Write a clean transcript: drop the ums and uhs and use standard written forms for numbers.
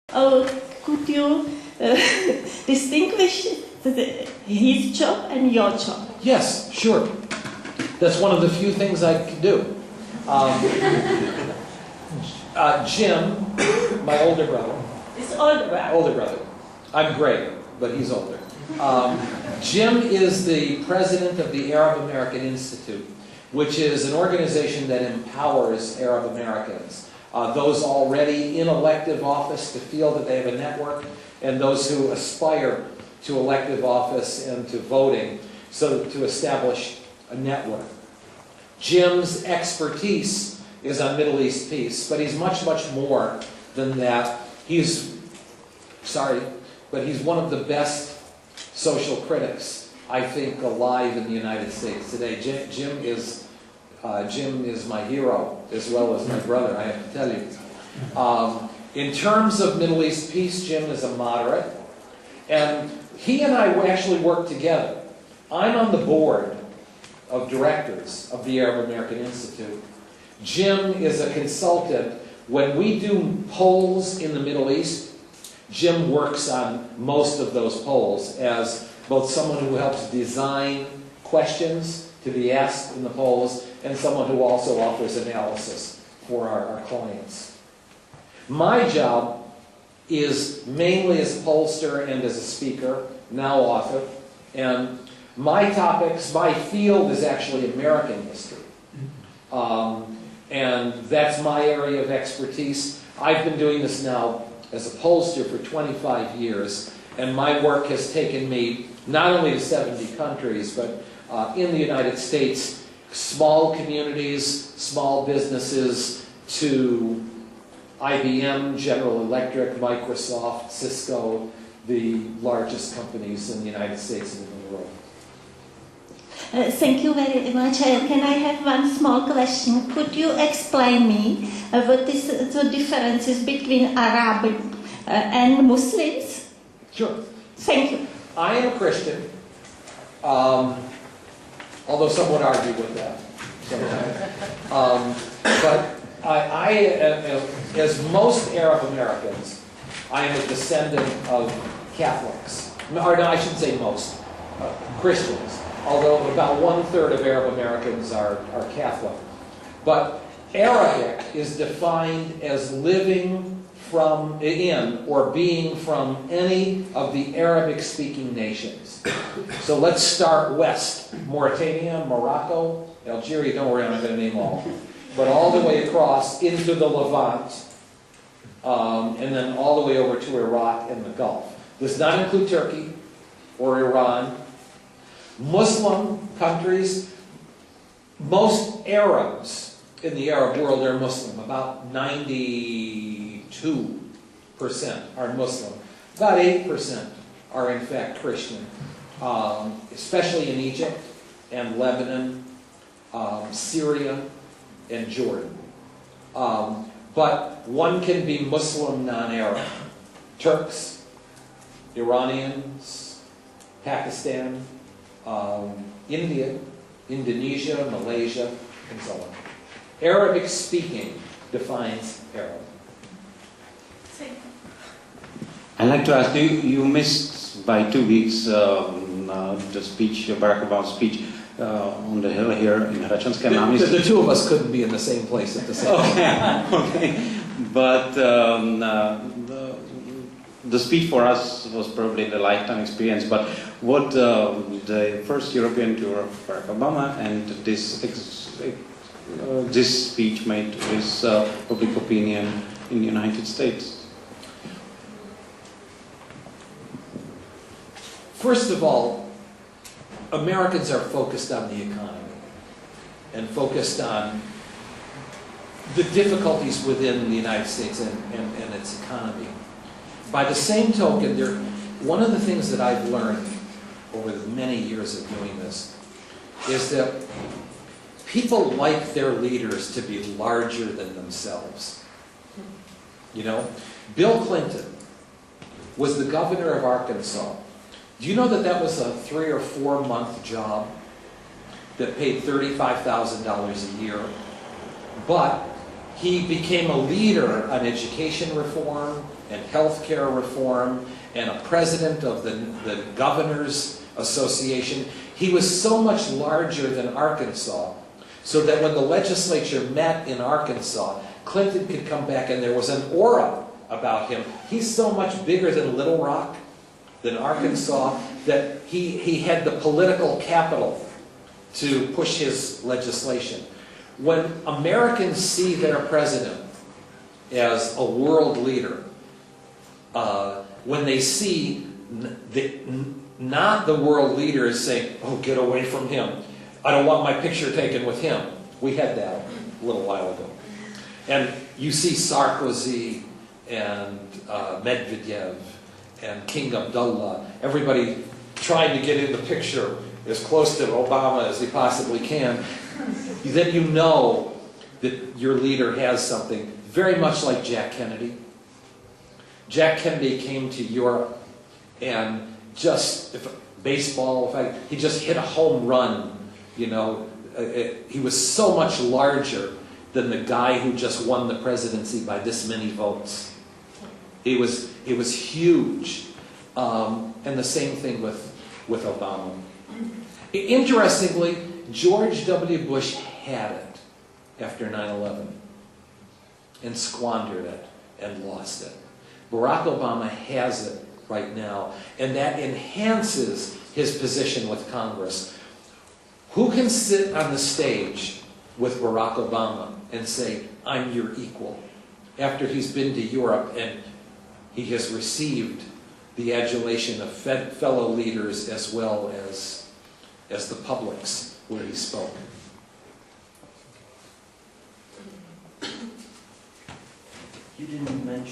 Could you distinguish his job and your job? Yes, sure. That's one of the few things I can do. Jim, my older brother. It's older brother. Older brother. I'm great, but he's older. Jim is the president of the Arab American Institute, which is an organization that empowers Arab Americans, those already in elective office to feel that they have a network, and those who aspire to elective office and to voting, so to establish a network. Jim's expertise is on Middle East peace, but he's much, much more than that. He's one of the best social critics, I think, alive in the United States today. Jim is my hero as well as my brother, I have to tell you. In terms of Middle East peace, Jim is a moderate, and he and I actually work together. I'm on the board of directors of the Arab American Institute. Jim is a consultant. When we do polls in the Middle East, Jim works on most of those polls as both someone who helps design questions to be asked in the polls and someone who also offers analysis for our clients. My job is mainly as a pollster and as a speaker, now author, and my topics, my field is actually American history. And that's my area of expertise. I've been doing this now as a pollster for 25 years, and my work has taken me not only to 70 countries, but in the United States, small communities, small businesses, to IBM, General Electric, Microsoft, Cisco, the largest companies in the United States and in the world. Thank you very much. Can I have one small question? Could you explain me what is the differences between Arab and Muslims? Sure. Thank you. I am a Christian, although some would argue with that sometimes. But as most Arab Americans, I am a descendant of Catholics. Or no, I shouldn't say most. Christians. Although about 1/3 of Arab Americans are Catholic. But Arabic is defined as living in or being from any of the Arabic-speaking nations. So let's start west. Mauritania, Morocco, Algeria, don't worry, I'm not going to name all. But all the way across into the Levant, and then all the way over to Iraq and the Gulf. Does not include Turkey or Iran. Muslim countries, most Arabs in the Arab world are Muslim. About 92% are Muslim. About 8% are in fact Christian, especially in Egypt and Lebanon, Syria and Jordan. But one can be Muslim non-Arab. Turks, Iranians, Pakistan, India, Indonesia, Malaysia, and so on. Arabic speaking defines Arab. I'd like to ask you, you missed by 2 weeks the speech, Barack Obama's speech on the hill here in Hračanské náměstí. The two of us couldn't be in the same place at the same time. Okay. But the speech for us was probably the lifetime experience, but what the first European tour of Barack Obama and this speech made with public opinion in the United States? First of all, Americans are focused on the economy and focused on the difficulties within the United States and its economy. By the same token, one of the things that I've learned over the many years of doing this is that people like their leaders to be larger than themselves. You know, Bill Clinton was the governor of Arkansas. Do you know that that was a 3 or 4 month job that paid $35,000 a year? But he became a leader on education reform, and health care reform and a president of the Governors Association. He was so much larger than Arkansas, so that when the legislature met in Arkansas, Clinton could come back and there was an aura about him. He's so much bigger than Little Rock, than Arkansas, that he had the political capital to push his legislation. When Americans see their president as a world leader, when they see not the world leaders saying, oh, get away from him, I don't want my picture taken with him. We had that a little while ago. And you see Sarkozy and Medvedev and King Abdullah, everybody trying to get in the picture as close to Obama as he possibly can. Then you know that your leader has something, very much like Jack Kennedy. Jack Kennedy came to Europe and just, baseball, he just hit a home run, you know. He was so much larger than the guy who just won the presidency by this many votes. It was huge. And the same thing with Obama. Interestingly, George W. Bush had it after 9/11 and squandered it and lost it. Barack Obama has it right now, and that enhances his position with Congress. Who can sit on the stage with Barack Obama and say, I'm your equal, after he's been to Europe and he has received the adulation of fellow leaders as well as the publics where he spoke? You didn't mention